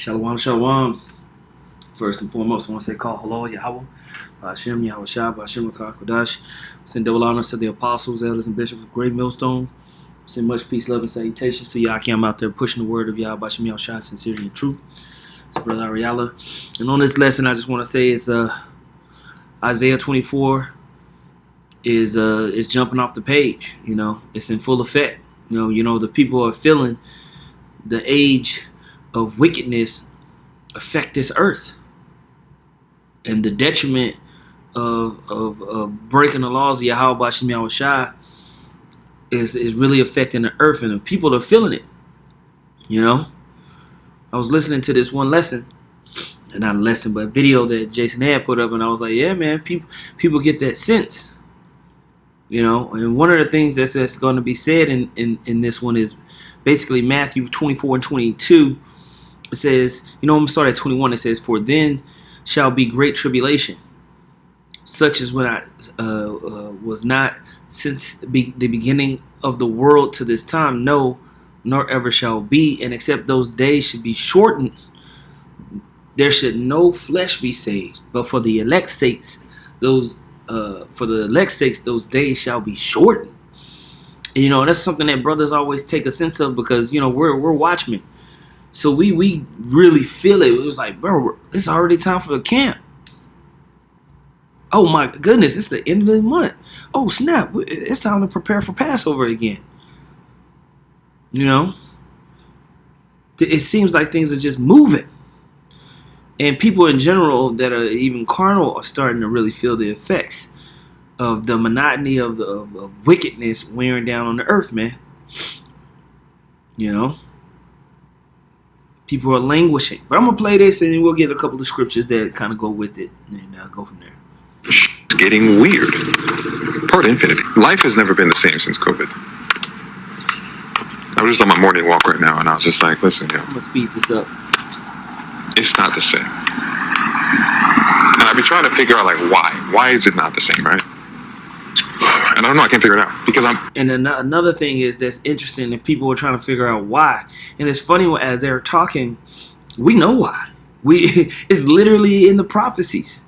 Shalom, shalom. First and foremost, I want to say call hello, Yahweh, Hashem, Yahweh Shah, Hashem, Kodash. Send double honors to the apostles, elders, and bishops of Great Millstone. Send much peace, love, and salutations to Yahweh. I'm out there pushing the word of Yahweh, Hashem, Yahweh Shah, sincerity and truth. It's Brother Ariella. And on this lesson, I just want to say it's Isaiah 24 is jumping off the page. You know, it's in full effect. You know, the people are feeling the age of wickedness affect this earth, and the detriment of breaking the laws of Yahweh Bashem Yahweh Shai is really affecting the earth, and the people are feeling it. You know, I was listening to this one lesson, and not a lesson, but a video that Jason had put up, and I was like, yeah, man, people get that sense. You know, and one of the things that's going to be said in this one is basically Matthew 24 and 22. It says, I'm going to start at 21. It says, "For then shall be great tribulation, such as when I was not since the beginning of the world to this time, no, nor ever shall be. And except those days should be shortened, there should no flesh be saved. But for the elect's sakes, those those days shall be shortened." And, that's something that brothers always take a sense of, because we're watchmen. So we really feel it. It was like, bro, it's already time for the camp. Oh my goodness, it's the end of the month. Oh snap, it's time to prepare for Passover again. It seems like things are just moving. And people in general that are even carnal are starting to really feel the effects of the monotony of wickedness wearing down on the earth, man. People are languishing. But I'm going to play this, and we'll get a couple of scriptures that kind of go with it, and go from there. It's getting weird. Part infinity. Life has never been the same since COVID. I was just on my morning walk right now, and I was just like, listen, I'm going to speed this up. It's not the same. And I've been trying to figure out, like, why. Why is it not the same, right? And I don't know, I can't figure it out. And another thing is that's interesting, that people are trying to figure out why. And it's funny, as they're talking, we know why. It's literally in the prophecies,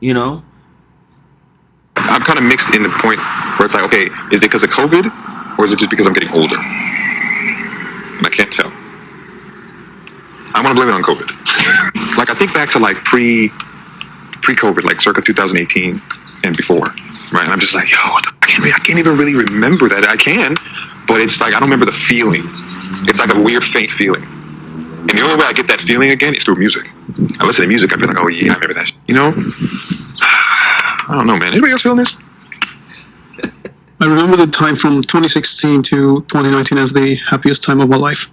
I'm kind of mixed in the point where it's like, okay, is it because of COVID, or is it just because I'm getting older? And I can't tell. I want to blame it on COVID. Like, I think back to like pre-COVID, like circa 2018 and before. Right, and I'm just like, yo, I can't even really remember that. I can, but it's like I don't remember the feeling. It's like a weird, faint feeling. And the only way I get that feeling again is through music. I listen to music, I feel like, oh yeah, I remember that. I don't know, man. Anybody else feeling this? I remember the time from 2016 to 2019 as the happiest time of my life.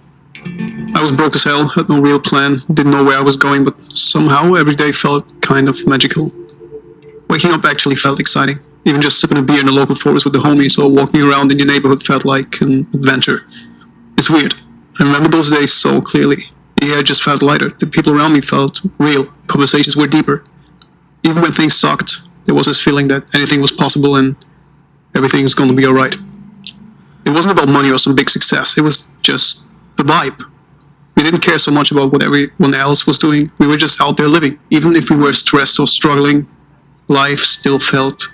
I was broke as hell, had no real plan, didn't know where I was going, but somehow every day felt kind of magical. Waking up actually felt exciting. Even just sipping a beer in the local forest with the homies or walking around in your neighborhood felt like an adventure. It's weird. I remember those days so clearly. The air just felt lighter. The people around me felt real. Conversations were deeper. Even when things sucked, there was this feeling that anything was possible and everything is going to be alright. It wasn't about money or some big success. It was just the vibe. We didn't care so much about what everyone else was doing. We were just out there living. Even if we were stressed or struggling, life still felt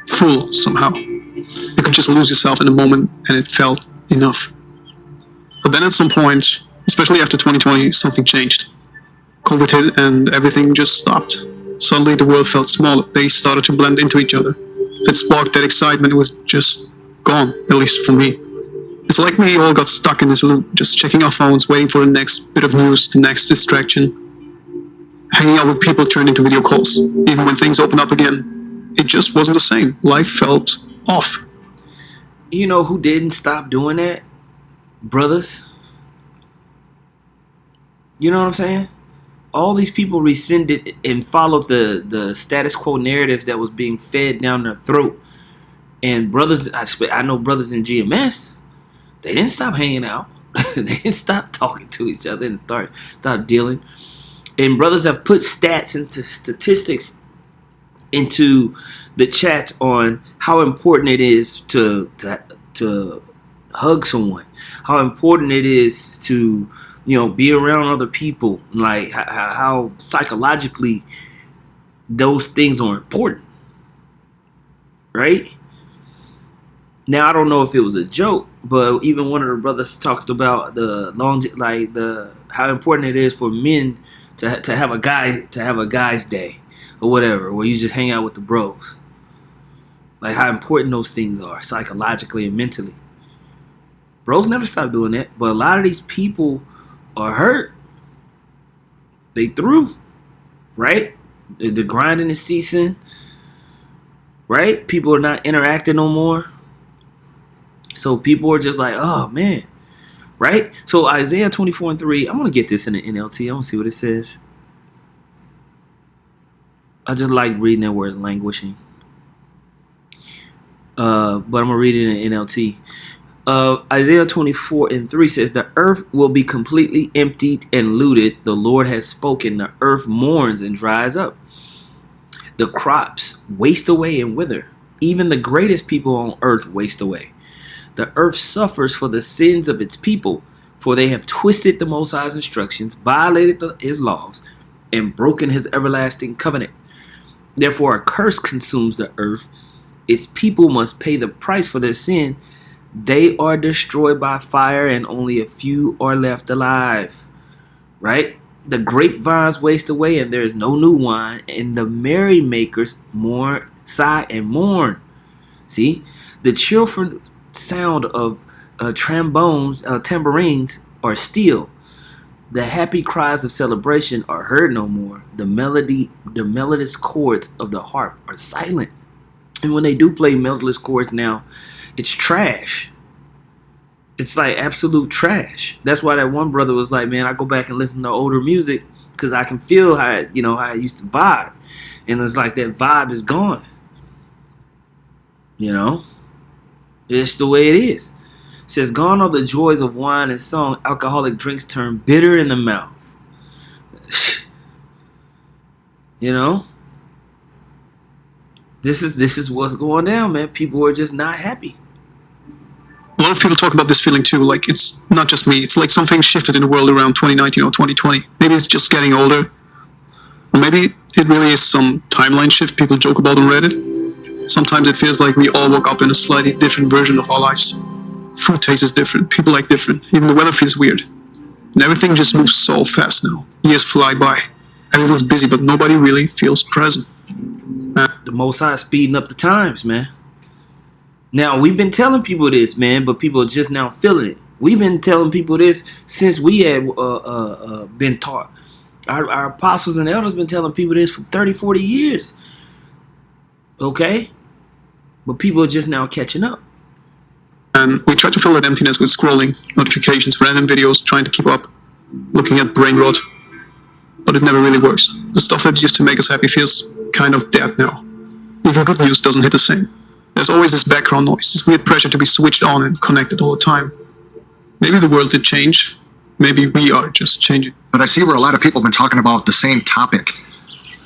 full somehow. You could just lose yourself in a moment and it felt enough. But then at some point, especially after 2020, something changed. COVID hit and everything just stopped. Suddenly the world felt smaller. They started to blend into each other. That spark, that excitement was just gone, at least for me. It's like we all got stuck in this loop, just checking our phones, waiting for the next bit of news, the next distraction. Hanging out with people turned into video calls. Even when things opened up again, it just wasn't the same. Life felt off. You know who didn't stop doing that? Brothers. You know what I'm saying? All these people rescinded and followed the status quo narrative that was being fed down their throat. And brothers, I know brothers in GMS, they didn't stop hanging out. They didn't stop talking to each other and start dealing. And brothers have put stats into statistics into the chats on how important it is to hug someone, how important it is to be around other people, like how psychologically those things are important, right? Now I don't know if it was a joke, but even one of the brothers talked about the how important it is for men to have a guy's day or whatever, where you just hang out with the bros. Like how important those things are psychologically and mentally. Bros never stop doing that, but a lot of these people are hurt. They through, right? The grinding is ceasing, right? People are not interacting no more. So people are just like, oh man, right? So Isaiah 24:3, I'm gonna get this in the NLT. I want to see what it says. I just like reading that word languishing. But I'm gonna read it in NLT. Isaiah 24:3 says, the earth will be completely emptied and looted. The Lord has spoken. The earth mourns and dries up. The crops waste away and wither. Even the greatest people on earth waste away. The earth suffers for the sins of its people, for they have twisted the Most High's instructions, violated his laws, and broken his everlasting covenant. Therefore a curse consumes the earth. Its people must pay the price for their sin. They are destroyed by fire, and only a few are left alive. Right? The grapevines waste away, and there is no new wine, and the merrymakers sigh and mourn. See? The cheerful sound of tambourines are still. The happy cries of celebration are heard no more. The melodious chords of the harp are silent. And when they do play melodious chords now, it's trash. It's like absolute trash. That's why that one brother was like, man, I go back and listen to older music because I can feel how I used to vibe. And it's like that vibe is gone. It's the way it is. It says, gone are the joys of wine and song. Alcoholic drinks turn bitter in the mouth. This is what's going down, man. People are just not happy. A lot of people talk about this feeling too, like it's not just me. It's like something shifted in the world around 2019 or 2020. Maybe it's just getting older. Or maybe it really is some timeline shift people joke about on Reddit. Sometimes it feels like we all woke up in a slightly different version of our lives. Food taste is different, people act different, even the weather feels weird. And everything just moves so fast now. Years fly by. Everyone's busy, but nobody really feels present. The Most High is speeding up the times, man. Now, we've been telling people this, man, but people are just now feeling it. We've been telling people this since we had been taught. Our apostles and elders been telling people this for 30, 40 years. Okay? But people are just now catching up. And we try to fill that emptiness with scrolling, notifications, random videos, trying to keep up, looking at brain rot. But it never really works. The stuff that used to make us happy feels kind of dead now. Even good news doesn't hit the same. There's always this background noise, this weird pressure to be switched on and connected all the time. Maybe the world did change. Maybe we are just changing. But I see where a lot of people have been talking about the same topic,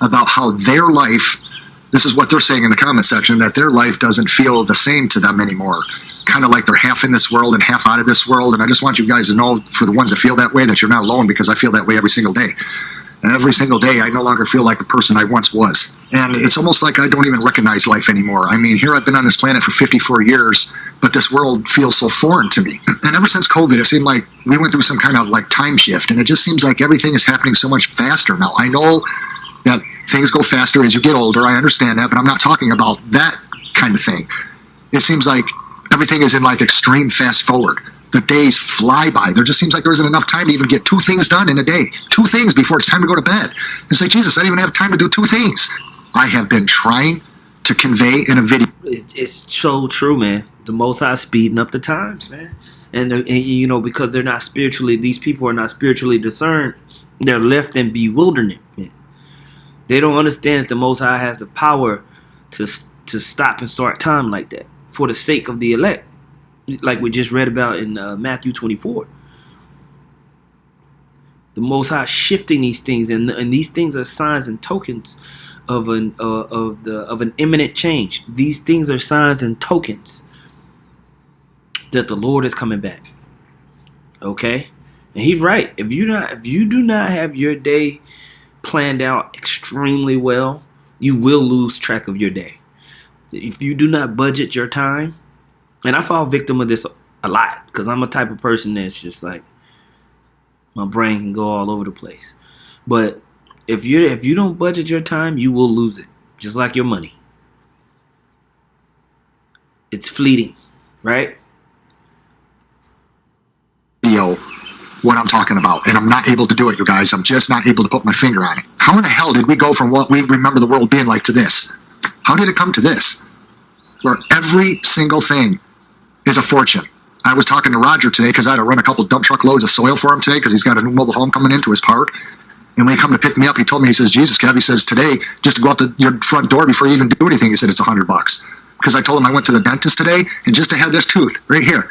about how their life, this is what they're saying in the comment section, that their life doesn't feel the same to them anymore. Kind of like they're half in this world and half out of this world. And I just want you guys to know, for the ones that feel that way, that you're not alone, because I feel that way every single day. And every single day, I no longer feel like the person I once was. And it's almost like I don't even recognize life anymore. I mean, here I've been on this planet for 54 years, but this world feels so foreign to me. And ever since COVID, it seemed like we went through some kind of like time shift. And it just seems like everything is happening so much faster now. I know that things go faster as you get older. I understand that, but I'm not talking about that kind of thing. It seems like everything is in like extreme fast forward. The days fly by. There just seems like there isn't enough time to even get 2 things done in a day. 2 things before it's time to go to bed. It's like, Jesus, I didn't even have time to do 2 things. I have been trying to convey in a video. It's so true, man. The Most High speeding up the times, man. And because they're not spiritually, these people are not spiritually discerned, they're left in bewilderment, man. They don't understand that the Most High has the power to stop and start time like that for the sake of the elect. Like we just read about in Matthew 24. The Most High shifting these things, and these things are signs and tokens of an imminent change. These things are signs and tokens that the Lord is coming back. Okay, And he's right. If you do not have your day planned out extremely well, you will lose track of your day. If you do not budget your time, and I fall victim of this a lot because I'm a type of person that's just like my brain can go all over the place. But if you don't budget your time, you will lose it, just like your money. It's fleeting, right? What I'm talking about, and I'm not able to do it, you guys. I'm just not able to put my finger on it. How in the hell did we go from what we remember the world being like to this? How did it come to this? Where every single thing is a fortune. I was talking to Roger today because I had to run a couple dump truck loads of soil for him today because he's got a new mobile home coming into his park. And when he come to pick me up, he told me, he says, Jesus, Kev, he says, today, just to go out your front door before you even do anything, he said, it's $100. Because I told him I went to the dentist today and just to have this tooth right here,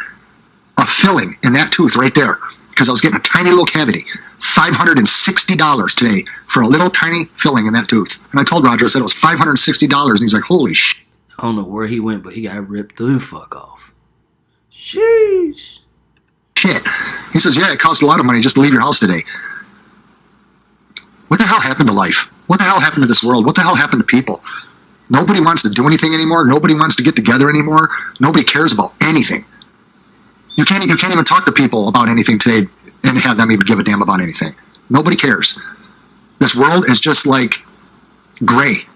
a filling in that tooth right there, because I was getting a tiny little cavity. $560 today for a little tiny filling in that tooth. And I told Roger, I said it was $560, and he's like, holy shit. I don't know where he went, but he got ripped the fuck off. Sheesh. Shit. He says, yeah, it costs a lot of money just to leave your house today. What the hell happened to life? What the hell happened to this world? What the hell happened to people? Nobody wants to do anything anymore. Nobody wants to get together anymore. Nobody cares about anything. You can't even talk to people about anything today and have them even give a damn about anything. Nobody cares. This world is just like gray.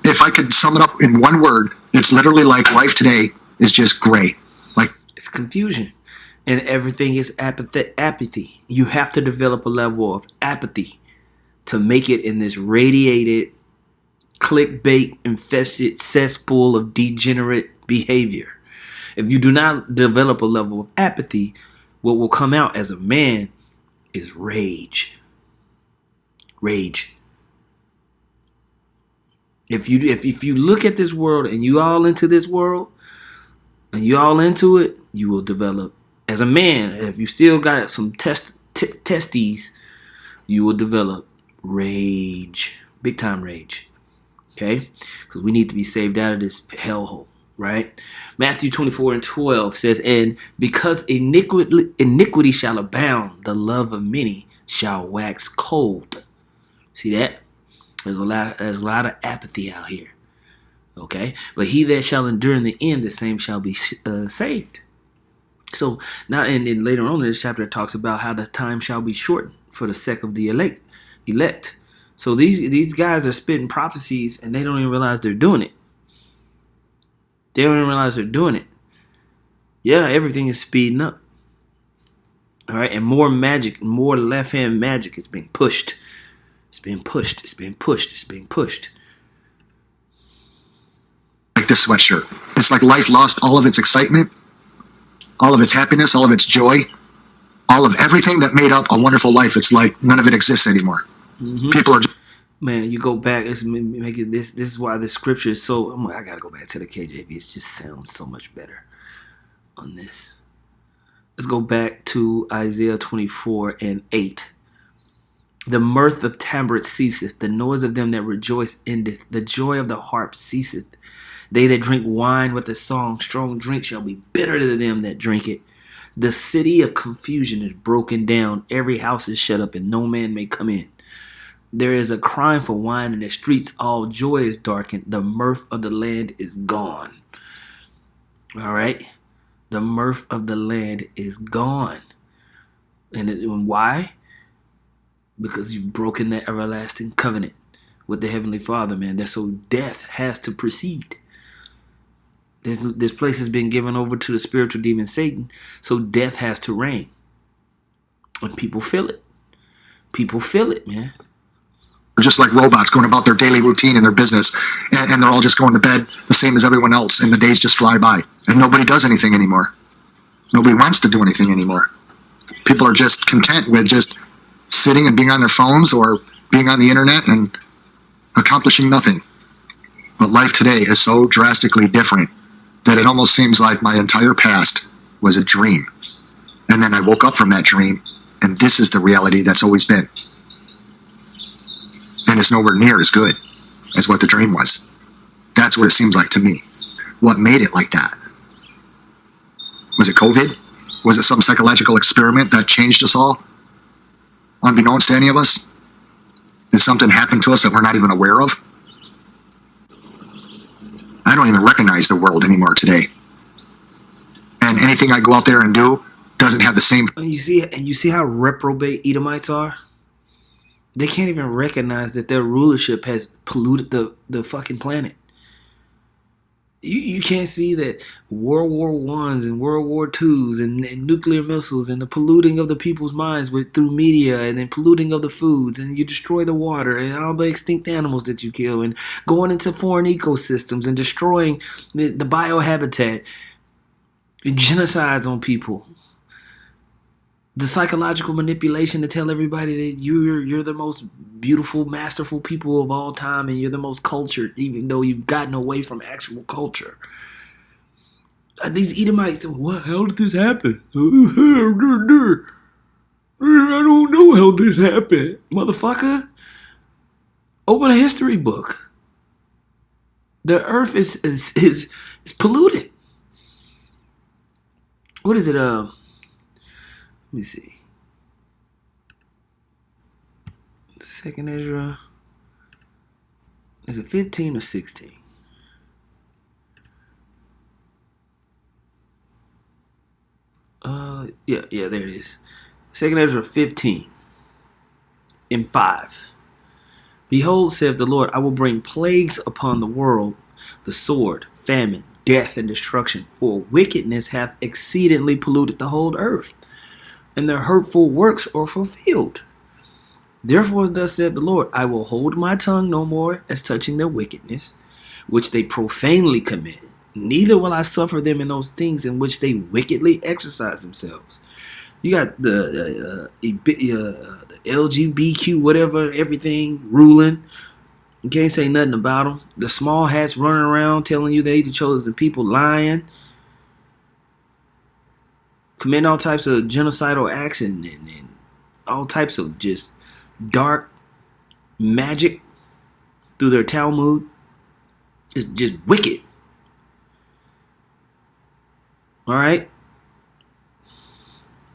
If I could sum it up in one word, it's literally like life today is just gray. Like, it's confusion. And everything is apathy. You have to develop a level of apathy to make it in this radiated, clickbait infested cesspool of degenerate behavior. If you do not develop a level of apathy, what will come out as a man is rage. Rage. If you look at this world and you all into this world and you all into it, you will develop as a man. If you still got some testes, you will develop rage, big time rage. Okay, because we need to be saved out of this hellhole. Right? Matthew 24:12 says, and because iniquity shall abound, the love of many shall wax cold. See that? There's a lot of apathy out here. Okay? But he that shall endure in the end, the same shall be saved. So now, and then later on in this chapter, it talks about how the time shall be shortened for the sake of the elect. So these guys are spitting prophecies and they don't even realize they're doing it. They don't even realize they're doing it. Yeah, everything is speeding up. All right, and more magic, more left-hand magic is being pushed. It's being pushed. It's being pushed. It's being pushed. Like this sweatshirt. It's like life lost all of its excitement, all of its happiness, all of its joy, all of everything that made up a wonderful life. It's like none of it exists anymore. Mm-hmm. People are just... Man, you go back. It's making this. This is why the scripture is so. I gotta go back to the KJV. It just sounds so much better on this. Let's go back to Isaiah 24:8. The mirth of tabrets ceaseth, the noise of them that rejoice endeth, the joy of the harp ceaseth. They that drink wine with a song, strong drink shall be bitter to them that drink it. The city of confusion is broken down. Every house is shut up, and no man may come in. There is a crying for wine in the streets. All joy is darkened. The mirth of the land is gone. All right? The mirth of the land is gone. And why? Because you've broken that everlasting covenant with the Heavenly Father, man. So death has to proceed. This place has been given over to the spiritual demon Satan. So death has to reign. And people feel it. People feel it, man. Just like robots going about their daily routine and their business, and they're all just going to bed the same as everyone else, and the days just fly by, and nobody does anything anymore. Nobody wants to do anything anymore. People are just content with just sitting and being on their phones or being on the internet and accomplishing nothing. But life today is so drastically different that it almost seems like my entire past was a dream. And then I woke up from that dream, and this is the reality that's always been. And it's nowhere near as good as what the dream was. That's what it seems like to me. What made it like that? Was it COVID? Was it some psychological experiment that changed us all, unbeknownst to any of us? Did something happen to us that we're not even aware of? I don't even recognize the world anymore today. And anything I go out there and do doesn't have the same. And you see how reprobate Edomites are? They can't even recognize that their rulership has polluted the fucking planet. You can't see that World War I's and World War II's and nuclear missiles and the polluting of the people's minds through media and then polluting of the foods, and you destroy the water and all the extinct animals that you kill and going into foreign ecosystems and destroying the biohabitat. It genocides on people. The psychological manipulation to tell everybody that you're the most beautiful, masterful people of all time and you're the most cultured, even though you've gotten away from actual culture. These Edomites, what the hell did this happen? I don't know how this happened, motherfucker. Open a history book. The earth is polluted. What is it? Let me see. Second Ezra. Is it 15 or 16? Yeah, there it is. Second Ezra 15 and 5. Behold, saith the Lord, I will bring plagues upon the world, the sword, famine, death, and destruction, for wickedness hath exceedingly polluted the whole earth, and their hurtful works are fulfilled. Therefore, thus said the Lord, I will hold my tongue no more as touching their wickedness, which they profanely commit. Neither will I suffer them in those things in which they wickedly exercise themselves. You got the LGBTQ, whatever, everything ruling. You can't say nothing about them. The small hats running around telling you they the chosen people, lying, committing all types of genocidal acts and all types of just dark magic through their Talmud. It's just wicked. All right?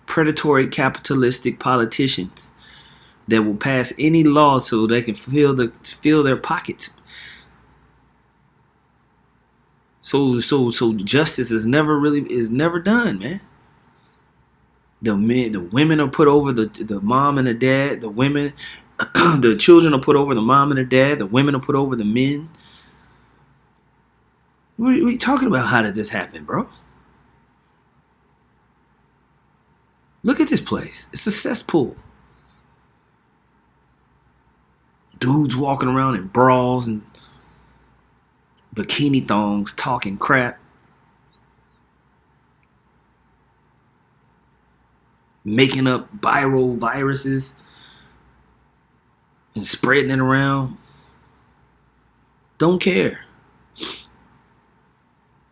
Predatory capitalistic politicians that will pass any law so they can fill their pockets. So justice is never done, man. The women are put over the mom and the dad. The women, the children are put over the mom and the dad. The women are put over the men. What are you talking about? How did this happen, bro? Look at this place. It's a cesspool. Dudes walking around in bras and bikini thongs talking crap. Making up viral viruses and spreading it around. Don't care.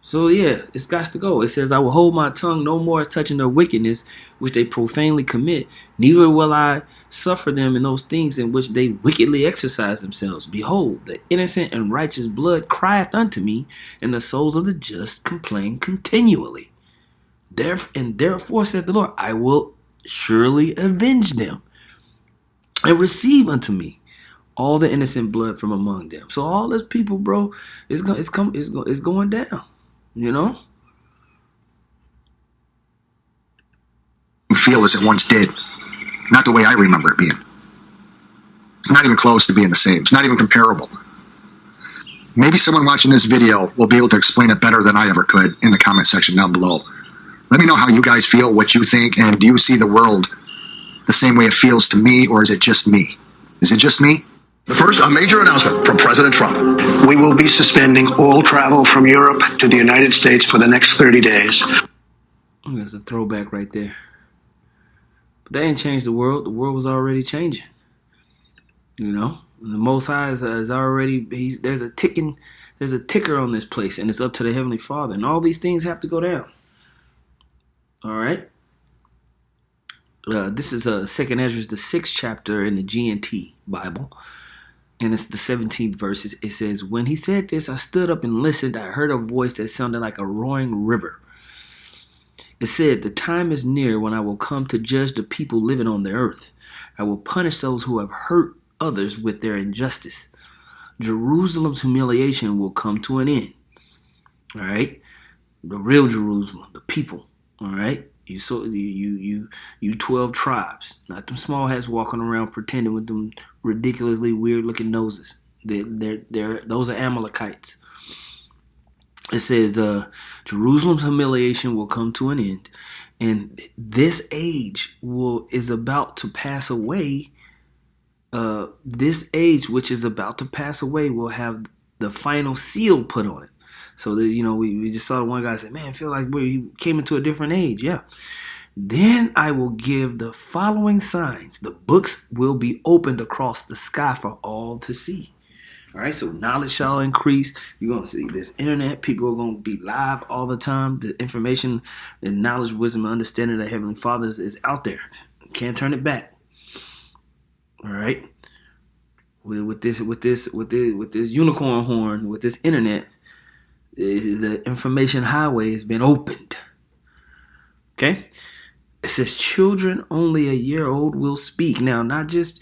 So yeah, it's got to go. It says, I will hold my tongue no more as touching their wickedness, which they profanely commit. Neither will I suffer them in those things in which they wickedly exercise themselves. Behold, the innocent and righteous blood crieth unto me, and the souls of the just complain continually. Therefore, said the Lord, I will surely avenge them, and receive unto me all the innocent blood from among them. So all this people, bro, it's going down. You know? Feel as it once did. Not the way I remember it being. It's not even close to being the same. It's not even comparable. Maybe someone watching this video will be able to explain it better than I ever could in the comment section down below. Let me know how you guys feel, what you think, and do you see the world the same way it feels to me, or is it just me? Is it just me? First, a major announcement from President Trump. We will be suspending all travel from Europe to the United States for the next 30 days. That's a throwback right there. But they ain't changed the world. The world was already changing. You know? And the Most High is already, there's a ticker on this place, and it's up to the Heavenly Father. And all these things have to go down. All right? This is 2nd Ezra, the 6th chapter in the G&T Bible. And it's the 17th verse. It says, when he said this, I stood up and listened. I heard a voice that sounded like a roaring river. It said, the time is near when I will come to judge the people living on the earth. I will punish those who have hurt others with their injustice. Jerusalem's humiliation will come to an end. All right? The real Jerusalem, the people. All right? You 12 tribes, not them small hats walking around pretending with them ridiculously weird looking noses. Those are Amalekites. It says, Jerusalem's humiliation will come to an end, and this age is about to pass away. This age, which is about to pass away, will have the final seal put on it. So we just saw the one guy say, "Man, I feel like we came into a different age." Yeah. Then I will give the following signs: the books will be opened across the sky for all to see. All right, so knowledge shall increase. You're going to see this internet. People are going to be live all the time. The information, the knowledge, wisdom, and understanding of the Heavenly Father is out there. Can't turn it back. All right, with this unicorn horn, with this internet, the information highway has been opened. Okay, it says children only a year old will speak. Now, not just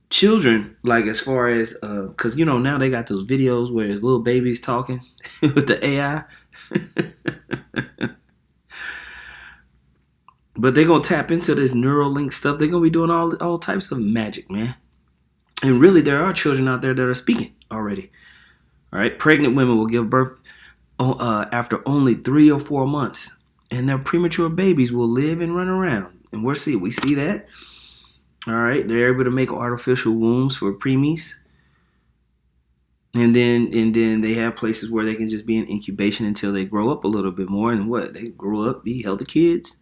children, like as far as because now they got those videos where there's little babies talking with the AI. But they're gonna tap into this Neuralink stuff. They're gonna be doing all types of magic, man. And really, there are children out there that are speaking already. All right, pregnant women will give birth after only 3 or 4 months, and their premature babies will live and run around. And we see that. All right, they're able to make artificial wombs for preemies, and then they have places where they can just be in incubation until they grow up a little bit more. And they grow up, be healthy kids.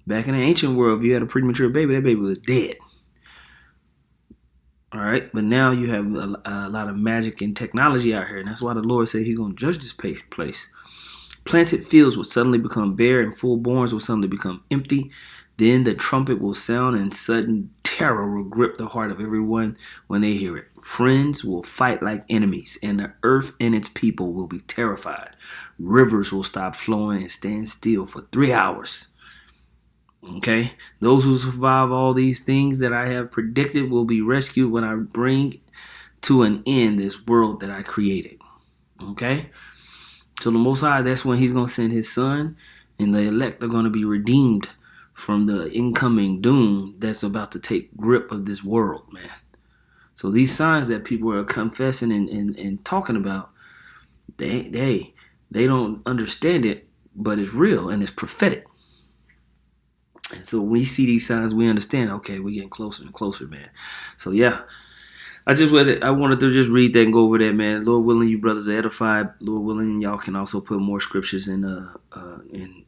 Back in the ancient world, if you had a premature baby, that baby was dead. All right, but now you have a lot of magic and technology out here, and that's why the Lord said He's going to judge this place. Planted fields will suddenly become bare, and full barns will suddenly become empty. Then the trumpet will sound, and sudden terror will grip the heart of everyone when they hear it. Friends will fight like enemies, and the earth and its people will be terrified. Rivers will stop flowing and stand still for 3 hours. Okay? Those who survive all these things that I have predicted will be rescued when I bring to an end this world that I created. Okay? So the Most High, that's when He's going to send His Son, and the elect are going to be redeemed from the incoming doom that's about to take grip of this world, man. So these signs that people are confessing and talking about, they don't understand it, but it's real and it's prophetic. And so when we see these signs, we understand, okay, we're getting closer and closer, man. So yeah, I wanted to just read that and go over that, man. Lord willing, you brothers are edified. Lord willing, y'all can also put more scriptures in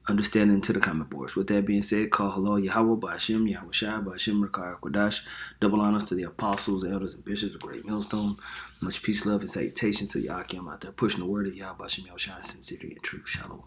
understanding to the comment boards. With that being said, call hello Yahweh, Ba'ashem, Yahweh Shai, Ba'ashem, Rakar, Kodash. Double honors to the apostles, elders, and bishops of Great Millstone. Much peace, love, and salutations to Yakim out there pushing the word of Yahweh, Ba'ashem, Yahweh Shai, sincerity and truth. Shalom.